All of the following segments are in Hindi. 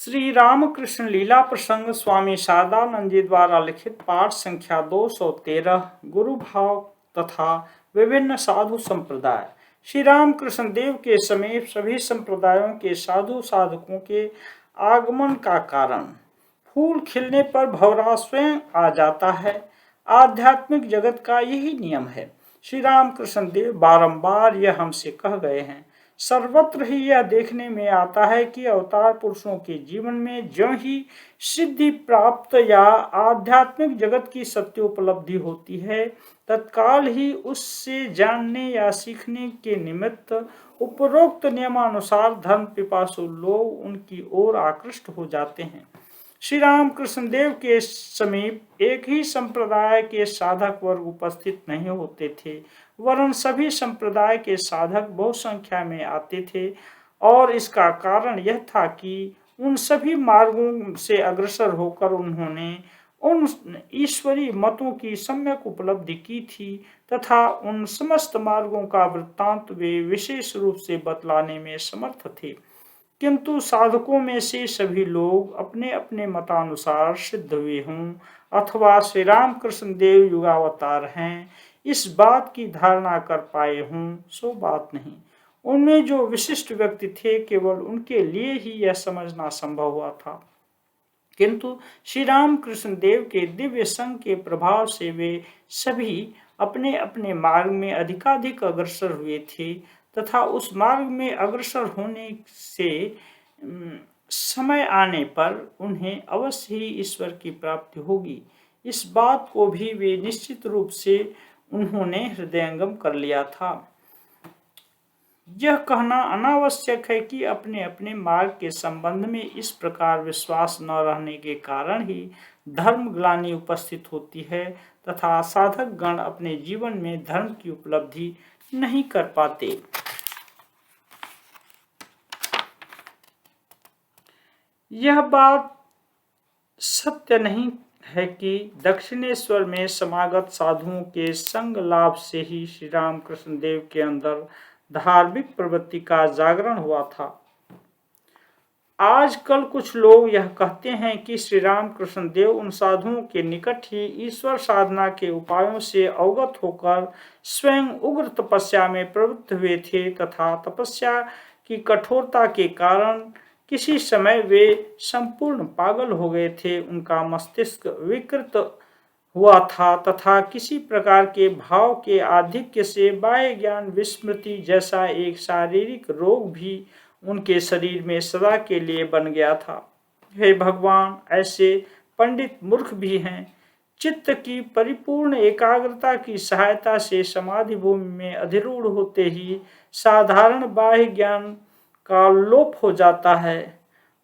श्री रामकृष्ण लीला प्रसंग स्वामी शारदानंद जी द्वारा लिखित पाठ संख्या 213 गुरु भाव तथा विभिन्न साधु संप्रदाय। श्री रामकृष्ण देव के समीप सभी संप्रदायों के साधु साधकों के आगमन का कारण। फूल खिलने पर भंवरा स्वयं आ जाता है। आध्यात्मिक जगत का यही नियम है। श्री रामकृष्ण देव बारंबार यह हमसे कह गए हैं। सर्वत्र ही यह देखने में आता है कि अवतार पुरुषों के जीवन में ज्यों ही सिद्धि प्राप्त या आध्यात्मिक जगत की सत्य उपलब्धि होती है, तत्काल ही उससे जानने या सीखने के निमित्त उपरोक्त नियमानुसार धर्म पिपासु लोग उनकी ओर आकृष्ट हो जाते हैं। श्री रामकृष्ण देव के समीप एक ही संप्रदाय के साधक वर्ग उपस्थित नहीं होते थे, वरन सभी संप्रदाय के साधक बहु संख्या में आते थे। और इसका कारण यह था कि उन सभी मार्गों से अग्रसर होकर उन्होंने उन ईश्वरीय मतों की सम्यक उपलब्धि की थी तथा उन समस्त मार्गों का वृत्तांत वे विशेष रूप से बतलाने में समर्थ थे। किंतु साधकों में से सभी लोग अपने अपने मतानुसार सिद्ध हुए हों अथवा श्री रामकृष्ण देव युगावतार हैं, इस बात की धारणा कर पाए हों, सो बात नहीं। उनमें जो विशिष्ट व्यक्ति थे, केवल उनके लिए ही यह समझना संभव हुआ था। किंतु श्री रामकृष्ण देव के दिव्य संग के प्रभाव से वे सभी अपने अपने मार्ग में अधिकाधिक अग्रसर हुए थे तथा उस मार्ग में अग्रसर होने से समय आने पर उन्हें अवश्य ही ईश्वर की प्राप्ति होगी। इस बात को भी वे निश्चित रूप से उन्होंने हृदयंगम कर लिया था। यह कहना अनावश्यक है कि अपने अपने मार्ग के संबंध में इस प्रकार विश्वास न रहने के कारण ही धर्म ग्लानि उपस्थित होती है तथा साधक गण अपने जीवन में धर्म की उपलब्धि नहीं कर पाते। यह बात सत्य नहीं है कि दक्षिणेश्वर में समागत साधुओं के संग लाभ से ही श्री रामकृष्ण देव के अंदर धार्मिक प्रवृत्ति का जागरण हुआ था। आजकल कुछ लोग यह कहते हैं कि श्री रामकृष्ण देव उन साधुओं के निकट ही ईश्वर साधना के उपायों से अवगत होकर स्वयं उग्र तपस्या में प्रवृत्त हुए थे तथा तपस्या की कठोरता के कारण किसी समय वे संपूर्ण पागल हो गए थे। उनका मस्तिष्क विकृत हुआ था तथा किसी प्रकार के भाव के आधिक्य से बाह्य ज्ञान विस्मृति जैसा एक शारीरिक रोग भी उनके शरीर में सदा के लिए बन गया था। हे भगवान, ऐसे पंडित मूर्ख भी हैं। चित्त की परिपूर्ण एकाग्रता की सहायता से समाधि भूमि में अधिरूढ़ होते ही साधारण बाह्य ज्ञान का लोप हो जाता है।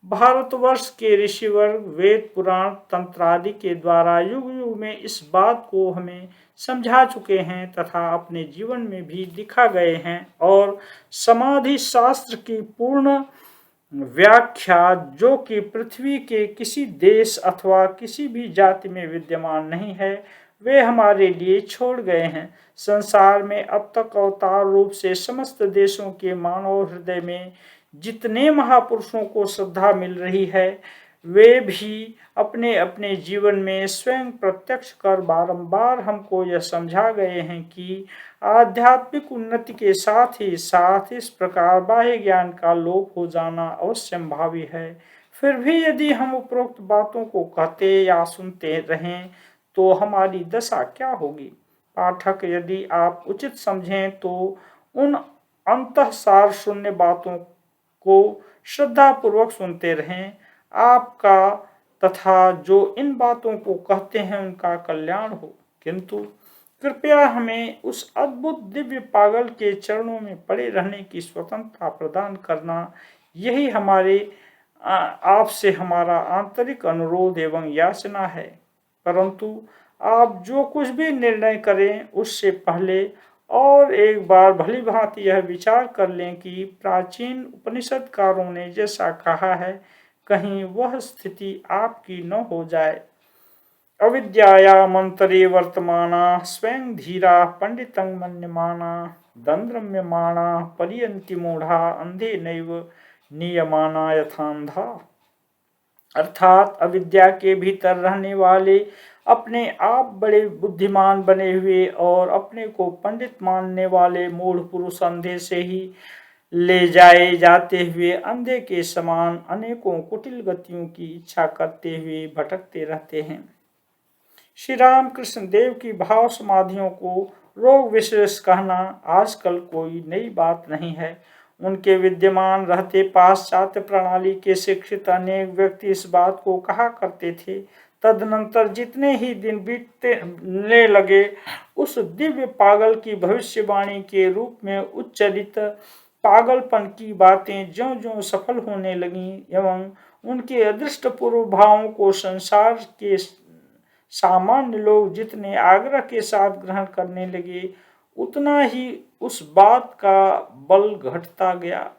भारतवर्ष के ऋषिवर्ग वेद पुराण तंत्र आदि के द्वारा युग युग में इस बात को हमें समझा चुके हैं तथा अपने जीवन में भी दिखा गए हैं। और समाधि शास्त्र की पूर्ण व्याख्या, जो कि पृथ्वी के किसी देश अथवा किसी भी जाति में विद्यमान नहीं है, वे हमारे लिए छोड़ गए हैं। संसार में अब तक अवतार रूप से समस्त देशों के मानव हृदय में जितने महापुरुषों को श्रद्धा मिल रही है, वे भी अपने अपने जीवन में स्वयं प्रत्यक्ष कर बारंबार हमको यह समझा गए हैं कि आध्यात्मिक उन्नति के साथ ही साथ इस प्रकार बाह्य ज्ञान का लोप हो जाना अवश्यंभावी है। फिर भी यदि हम उपरोक्त बातों को कहते या सुनते रहें तो हमारी दशा क्या होगी? पाठक, यदि आप उचित समझें तो उन अंतःसार शून्य बातों को श्रद्धा पूर्वक सुनते रहें। आपका तथा जो इन बातों को कहते हैं उनका कल्याण हो। किंतु कृपया हमें उस अद्भुत दिव्य पागल के चरणों में पड़े रहने की स्वतंत्रता प्रदान करना, यही हमारे आपसे हमारा आंतरिक अनुरोध एवं याचना है। परंतु आप जो कुछ भी निर्णय करें उससे पहले और एक बार भली भांति यह विचार कर लें कि प्राचीन उपनिषदकारों ने जैसा कहा है, कहीं वह स्थिति आपकी न हो जाए। अविद्याया मंतरे वर्तमाना स्वयं धीरा पंडितं मन्यमाना दंद्रम्यमाणा परियन्ति मूढ़ा अंधे नैव नियमाना यथांधा। अर्थात अविद्या के भीतर रहने वाले, अपने आप बड़े बुद्धिमान बने हुए और अपने को पंडित मानने वाले मूढ़ पुरुष अंधे से ही ले जाए जाते हुए अंधे के समान अनेकों कुटिल गतियों की इच्छा करते हुए भटकते रहते हैं। श्री राम कृष्ण देव की भाव समाधियों को रोग विशेष कहना आजकल कोई नई बात नहीं है। उनके विद्यमान रहते पाश्चात्य प्रणाली के शिक्षित अनेक व्यक्ति इस बात को कहा करते थे। तदनंतर जितने ही दिन बीतने लगे, उस दिव्य पागल की भविष्यवाणी के रूप में उच्चरित पागलपन की बातें ज्यों ज्यों सफल होने लगीं एवं उनके अदृष्टपूर्व भावों को संसार के सामान्य लोग जितने आग्रह के साथ ग्रहण करने लगे, उतना ही उस बात का बल घटता गया।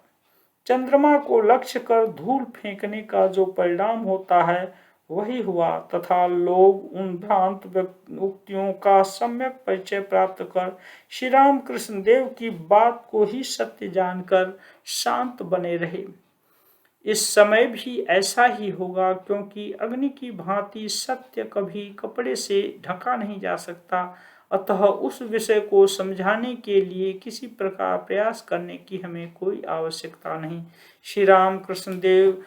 चंद्रमा को लक्ष्य कर धूल फेंकने का जो परिणाम होता है, वही हुआ तथा लोग उन भ्रांत उक्तियों का सम्यक परिचय प्राप्त कर श्री राम कृष्ण देव की बात को ही सत्य जानकर शांत बने रहे। इस समय भी ऐसा ही होगा, क्योंकि अग्नि की भांति सत्य कभी कपड़े से ढका नहीं जा सकता। अतः उस विषय को समझाने के लिए किसी प्रकार प्रयास करने की हमें कोई आवश्यकता नहीं। श्री राम कृष्ण देव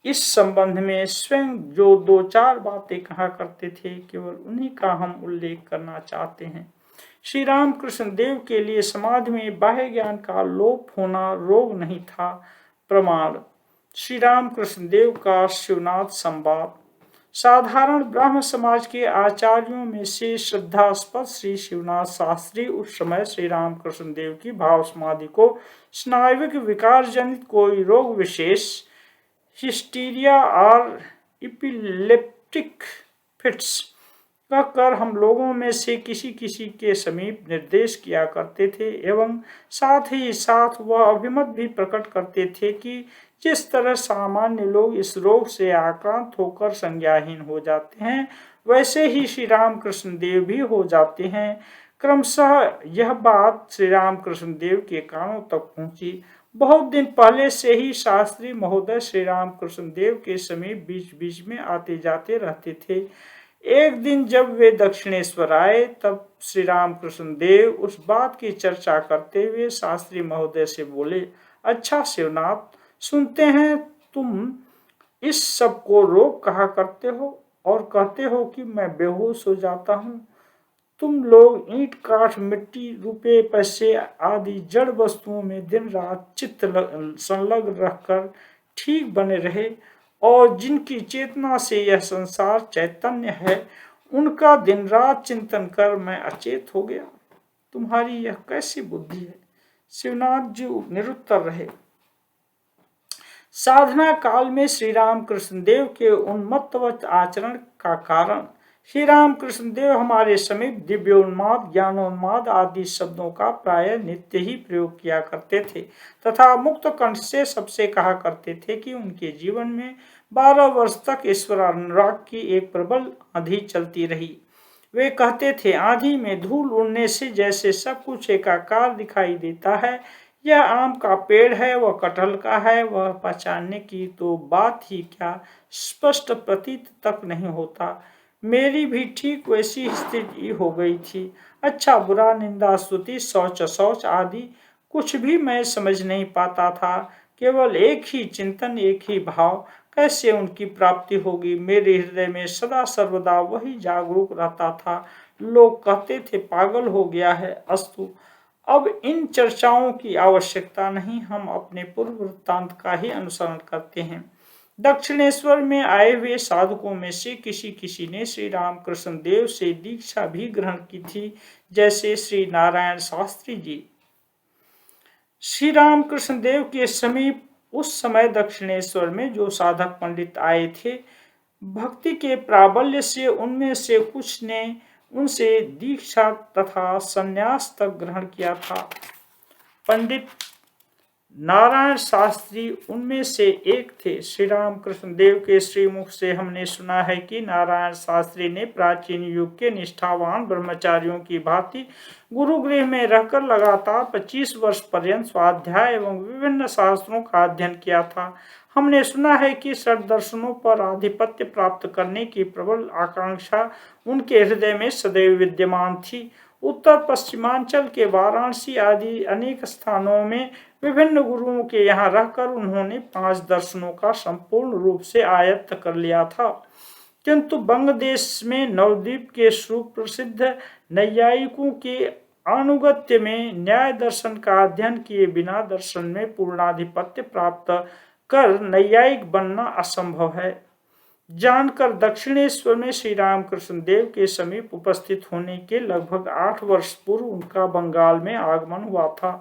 इस संबंध में स्वयं जो दो चार बातें कहा करते थे, केवल उन्हीं का हम उल्लेख करना चाहते हैं। श्री राम कृष्ण देव के लिए समाधि में बाह्य ज्ञान का लोप होना रोग नहीं था। प्रमाण श्री राम कृष्ण देव का शिवनाथ संवाद। साधारण ब्राह्म समाज के आचार्यों में से श्रद्धास्पद श्री शिवनाथ शास्त्री उस समय श्री राम कृष्ण देव की भाव समाधि को स्नायुविक विकार जनित कोई रोग विशेष, हिस्टीरिया और इपिलेप्टिक फिट्स कहकर हम लोगों में से किसी किसी के समीप निर्देश किया करते थे एवं साथ ही साथ वह अभिमत भी प्रकट करते थे कि जिस तरह सामान्य लोग इस रोग से आक्रांत होकर संज्ञाहीन हो जाते हैं, वैसे ही श्री राम कृष्ण देव भी हो जाते हैं। क्रमशः यह बात श्री राम कृष्ण देव के कानों तक पहुंची। बहुत दिन पहले से ही शास्त्री महोदय श्री राम कृष्ण देव के समीप बीच बीच में आते जाते रहते थे। एक दिन जब वे दक्षिणेश्वर आए, तब श्री राम कृष्ण देव उस बात की चर्चा करते हुए शास्त्री महोदय से बोले, अच्छा शिवनाथ, सुनते हैं तुम इस सब को रोग कहा करते हो और कहते हो कि मैं बेहोश हो जाता हूँ। तुम लोग ईंट काठ मिट्टी रुपये पैसे आदि जड़ वस्तुओं में दिन रात चित्त संलग्न रहकर ठीक बने रहे और जिनकी चेतना से यह संसार चैतन्य है, उनका दिन रात चिंतन कर मैं अचेत हो गया। तुम्हारी यह कैसी बुद्धि है? शिवनाथ जी निरुत्तर रहे। साधना काल में श्री राम कृष्ण देव के उन्मत्तवत आचरण का कारण श्री राम कृष्ण देव हमारे समीप दिव्योन्माद, ज्ञानोन्माद आदि शब्दों का प्राय नित्य ही प्रयोग किया करते थे तथा मुक्त कंठ से सबसे कहा करते थे कि उनके जीवन में 12 वर्ष तक ईश्वर अनुराग की एक प्रबल आंधी चलती रही। वे कहते थे, आंधी में धूल उड़ने से जैसे सब कुछ एकाकार दिखाई देता है, यह आम का पेड़ है, वह कटहल का है, वह पहचानने की तो बात ही क्या, स्पष्ट प्रतीत तक नहीं होता। मेरी भी ठीक वैसी स्थिति हो गई थी। अच्छा बुरा, निंदा स्तुति, शौच अशौच आदि कुछ भी मैं समझ नहीं पाता था। केवल एक ही चिंतन, एक ही भाव, कैसे उनकी प्राप्ति होगी। मेरे हृदय में सदा सर्वदा वही जागरूक रहता था। लोग कहते थे पागल हो गया है। अस्तु, अब इन चर्चाओं की आवश्यकता नहीं, हम अपने पूर्व वृत्तांत का ही अनुसरण करते हैं। दक्षिणेश्वर में आए हुए साधकों में से किसी किसी ने श्री रामकृष्ण देव से दीक्षा भी ग्रहण की थी, जैसे श्री नारायण शास्त्री जी। श्री रामकृष्ण देव के समीप उस समय दक्षिणेश्वर में जो साधक पंडित आए थे, भक्ति के प्राबल्य से उनमें से कुछ ने उनसे दीक्षा तथा संन्यास तक ग्रहण किया था। पंडित नारायण शास्त्री उनमें से एक थे। श्री रामकृष्ण देव के श्रीमुख से हमने सुना है कि नारायण शास्त्री ने प्राचीन युग के निष्ठावान ब्रह्मचारियों की भांति गुरुगृह में रहकर लगातार 25 वर्ष पर्यंत स्वाध्याय एवं विभिन्न शास्त्रों का अध्ययन किया था। हमने सुना है कि षट दर्शनों पर आधिपत्य प्राप्त करने की प्रबल आकांक्षा उनके हृदय में सदैव विद्यमान थी। उत्तर पश्चिमांचल के वाराणसी आदि अनेक स्थानों में विभिन्न गुरुओं के यहाँ रहकर उन्होंने 5 दर्शनों का संपूर्ण रूप से आयत्त कर लिया था। किंतु बंगदेश में नवद्वीप के सुप्रसिद्ध नैयायिकों के अनुगत्य में न्याय दर्शन का अध्ययन किए बिना दर्शन में पूर्णाधिपत्य प्राप्त कर नैयायिक बनना असंभव है। जानकर दक्षिणेश्वर में श्री रामकृष्ण देव के समीप उपस्थित होने के लगभग 8 वर्ष पूर्व उनका बंगाल में आगमन हुआ था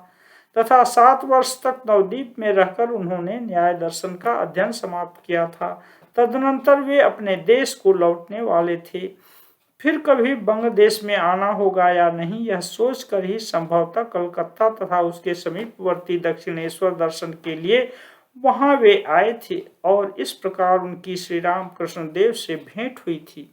तथा 7 वर्ष तक नवद्वीप में रहकर उन्होंने न्याय दर्शन का अध्ययन समाप्त किया था। तदनंतर वे अपने देश को लौटने वाले थे। फिर कभी बंगदेश में आना होगा या नहीं, यह सोचकर ही संभवतः कलकत्ता तथा उसके समीपवर्ती दक्षिणेश्वर दर्शन के लिए वहां वे आए थे और इस प्रकार उनकी श्री रामकृष्ण देव से भेंट हुई थी।